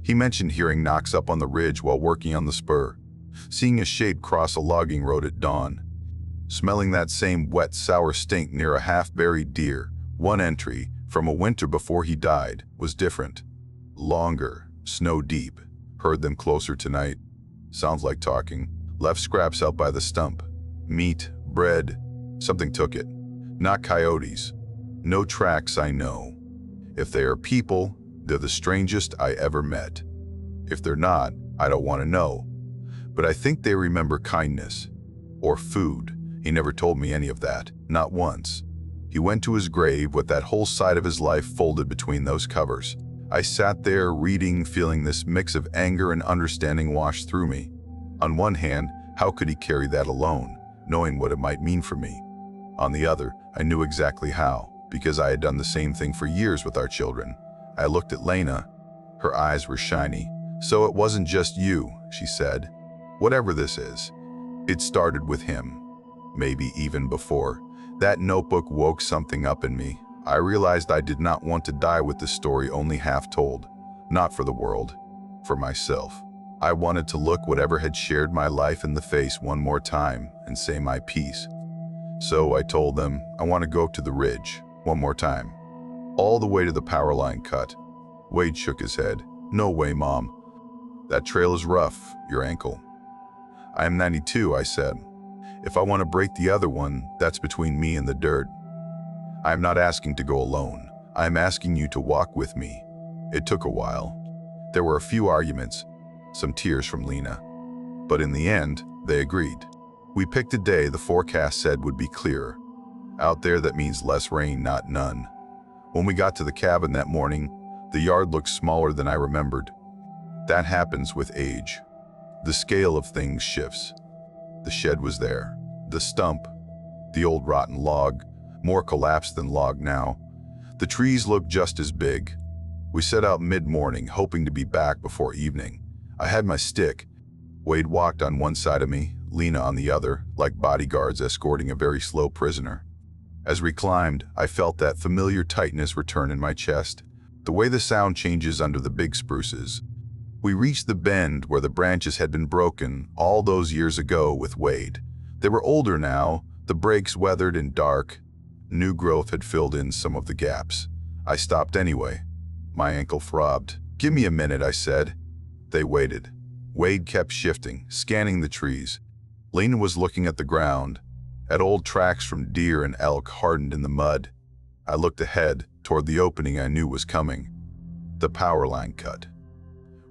He mentioned hearing knocks up on the ridge while working on the spur, seeing a shape cross a logging road at dawn, smelling that same wet, sour stink near a half-buried deer. One entry, from a winter before he died, was different. Longer, snow-deep. Heard them closer tonight. Sounds like talking. Left scraps out by the stump. Meat, bread. Something took it. Not coyotes. No tracks, I know. If they are people, they're the strangest I ever met. If they're not, I don't want to know. But I think they remember kindness. Or food. He never told me any of that. Not once. He went to his grave with that whole side of his life folded between those covers. I sat there reading, feeling this mix of anger and understanding wash through me. On one hand, how could he carry that alone, knowing what it might mean for me? On the other, I knew exactly how, because I had done the same thing for years with our children. I looked at Lena. Her eyes were shiny. "So it wasn't just you," she said. "Whatever this is, it started with him. Maybe even before." That notebook woke something up in me. I realized I did not want to die with the story only half told. Not for the world, for myself. I wanted to look whatever had shared my life in the face one more time and say my piece. So I told them I want to go to the ridge one more time. All the way to the power line cut. Wade shook his head. "No way, Mom. That trail is rough, your ankle." "I am 92, I said. "If I want to break the other one, that's between me and the dirt. I am not asking to go alone. I am asking you to walk with me." It took a while. There were a few arguments, some tears from Lena. But in the end, they agreed. We picked a day the forecast said would be clearer. Out there, that means less rain, not none. When we got to the cabin that morning, the yard looked smaller than I remembered. That happens with age. The scale of things shifts. The shed was there. The stump. The old rotten log. More collapsed than log now. The trees looked just as big. We set out mid-morning, hoping to be back before evening. I had my stick. Wade walked on one side of me, Lena on the other, like bodyguards escorting a very slow prisoner. As we climbed, I felt that familiar tightness return in my chest, the way the sound changes under the big spruces. We reached the bend where the branches had been broken all those years ago with Wade. They were older now, the breaks weathered and dark. New growth had filled in some of the gaps. I stopped anyway. My ankle throbbed. "Give me a minute," I said. They waited. Wade kept shifting, scanning the trees. Lena was looking at the ground, at old tracks from deer and elk hardened in the mud. I looked ahead, toward the opening I knew was coming. The power line cut.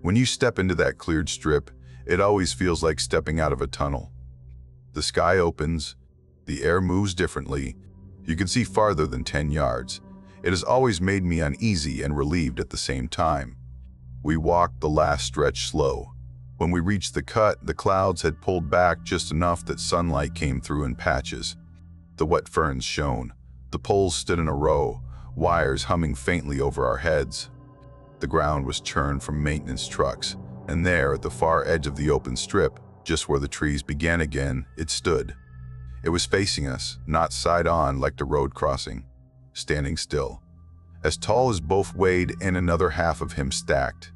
When you step into that cleared strip, it always feels like stepping out of a tunnel. The sky opens, the air moves differently. You can see farther than 10 yards. It has always made me uneasy and relieved at the same time. We walked the last stretch slow. When we reached the cut, the clouds had pulled back just enough that sunlight came through in patches. The wet ferns shone. The poles stood in a row, wires humming faintly over our heads. The ground was churned from maintenance trucks, and there, at the far edge of the open strip, just where the trees began again, it stood. It was facing us, not side-on like the road crossing, standing still. As tall as both Wade and another half of him stacked.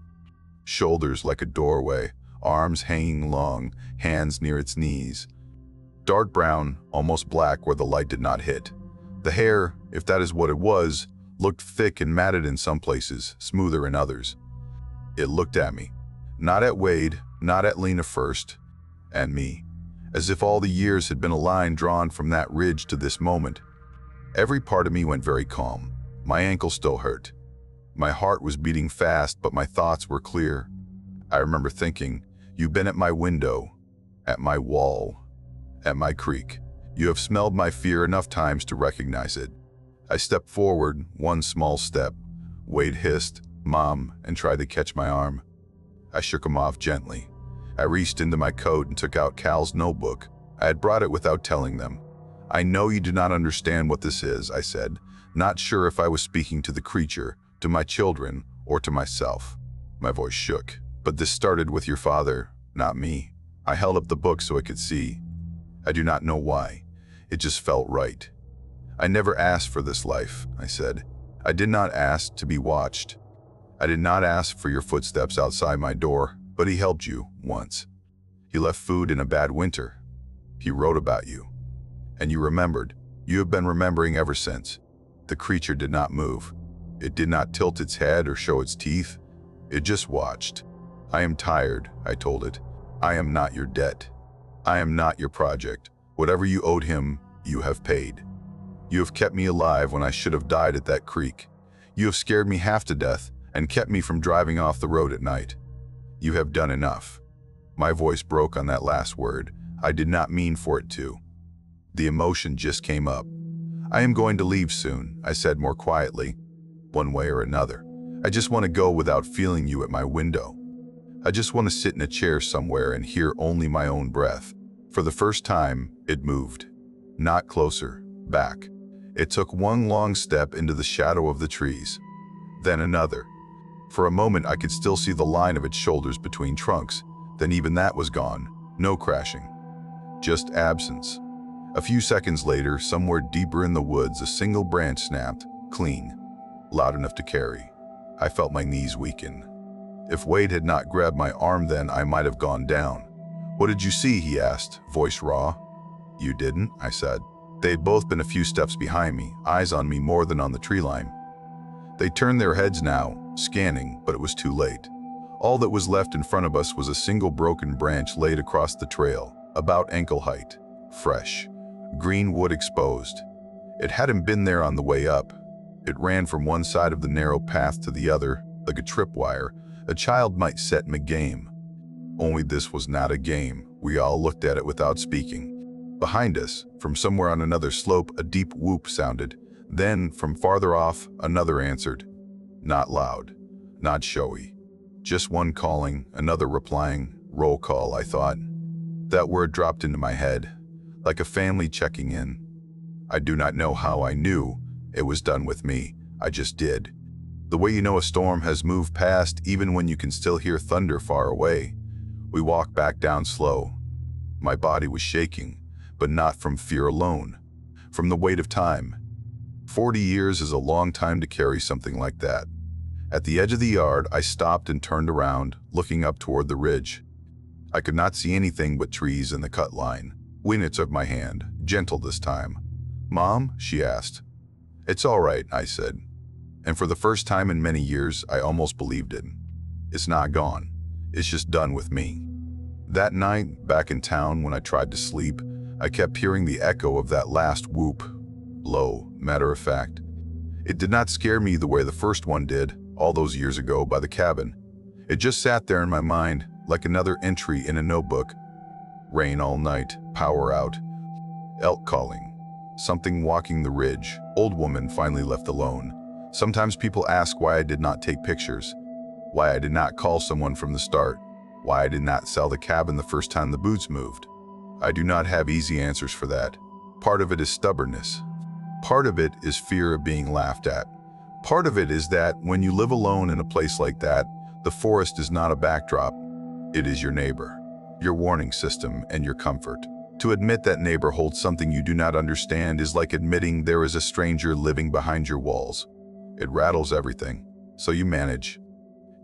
Shoulders like a doorway, arms hanging long, hands near its knees. Dark brown, almost black where the light did not hit. The hair, if that is what it was, looked thick and matted in some places, smoother in others. It looked at me. Not at Wade, not at Lena first, and me. As if all the years had been a line drawn from that ridge to this moment. Every part of me went very calm. My ankle still hurt. My heart was beating fast, but my thoughts were clear. I remember thinking, "You've been at my window, at my wall, at my creek. You have smelled my fear enough times to recognize it." I stepped forward, one small step. Wade hissed, "Mom," and tried to catch my arm. I shook him off gently. I reached into my coat and took out Cal's notebook. I had brought it without telling them. "I know you do not understand what this is," I said, not sure if I was speaking to the creature, to my children, or to myself. My voice shook. "But this started with your father, not me." I held up the book so I could see. "I do not know why. It just felt right. I never asked for this life," I said. "I did not ask to be watched. I did not ask for your footsteps outside my door, but he helped you once. He left food in a bad winter. He wrote about you. And you remembered. You have been remembering ever since." The creature did not move. It did not tilt its head or show its teeth. It just watched. "I am tired," I told it. "I am not your debt. I am not your project. Whatever you owed him, you have paid. You have kept me alive when I should have died at that creek. You have scared me half to death and kept me from driving off the road at night. You have done enough." My voice broke on that last word. I did not mean for it to. The emotion just came up. "I am going to leave soon," I said more quietly. "One way or another. I just want to go without feeling you at my window. I just want to sit in a chair somewhere and hear only my own breath." For the first time, it moved. Not closer, back. It took one long step into the shadow of the trees. Then another. For a moment I could still see the line of its shoulders between trunks. Then even that was gone. No crashing. Just absence. A few seconds later, somewhere deeper in the woods, a single branch snapped, clean, loud enough to carry. I felt my knees weaken. If Wade had not grabbed my arm then, I might have gone down. "What did you see?" he asked, voice raw. "You didn't," I said. They had both been a few steps behind me, eyes on me more than on the tree line. They turned their heads now, scanning, but it was too late. All that was left in front of us was a single broken branch laid across the trail, about ankle height, fresh, green wood exposed. It hadn't been there on the way up. It ran from one side of the narrow path to the other, like a tripwire. A child might set in a game. Only this was not a game. We all looked at it without speaking. Behind us, from somewhere on another slope, a deep whoop sounded. Then, from farther off, another answered. Not loud, not showy. Just one calling, another replying. Roll call, I thought. That word dropped into my head, like a family checking in. I do not know how I knew it was done with me. I just did. The way you know a storm has moved past even when you can still hear thunder far away. We walked back down slow. My body was shaking, but not from fear alone, from the weight of time. 40 years is a long time to carry something like that. At the edge of the yard, I stopped and turned around, looking up toward the ridge. I could not see anything but trees and the cut line. Winnie took my hand, gentle this time. "Mom?" she asked. "It's all right," I said. And for the first time in many years, I almost believed it. It's not gone. It's just done with me. That night, back in town, when I tried to sleep, I kept hearing the echo of that last whoop. Low, matter of fact. It did not scare me the way the first one did, all those years ago by the cabin. It just sat there in my mind, like another entry in a notebook. Rain all night, power out. Elk calling. Something walking the ridge. Old woman finally left alone. Sometimes people ask why I did not take pictures, why I did not call someone from the start, why I did not sell the cabin the first time the boots moved. I do not have easy answers for that. Part of it is stubbornness. Part of it is fear of being laughed at. Part of it is that when you live alone in a place like that, the forest is not a backdrop. It is your neighbor, your warning system, and your comfort. To admit that neighbor holds something you do not understand is like admitting there is a stranger living behind your walls. It rattles everything, so you manage.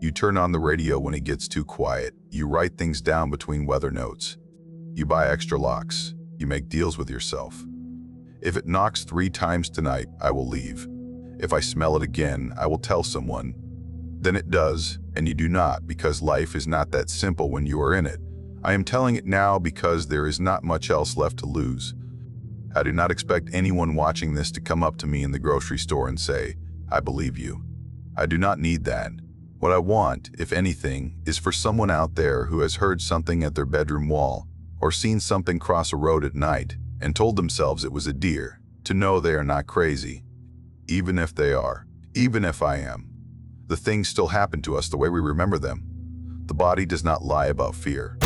You turn on the radio when it gets too quiet. You write things down between weather notes. You buy extra locks. You make deals with yourself. If it knocks 3 times tonight, I will leave. If I smell it again, I will tell someone. Then it does, and you do not, because life is not that simple when you are in it. I am telling it now because there is not much else left to lose. I do not expect anyone watching this to come up to me in the grocery store and say, "I believe you." I do not need that. What I want, if anything, is for someone out there who has heard something at their bedroom wall or seen something cross a road at night and told themselves it was a deer, to know they are not crazy. Even if they are, even if I am. The things still happen to us the way we remember them. The body does not lie about fear.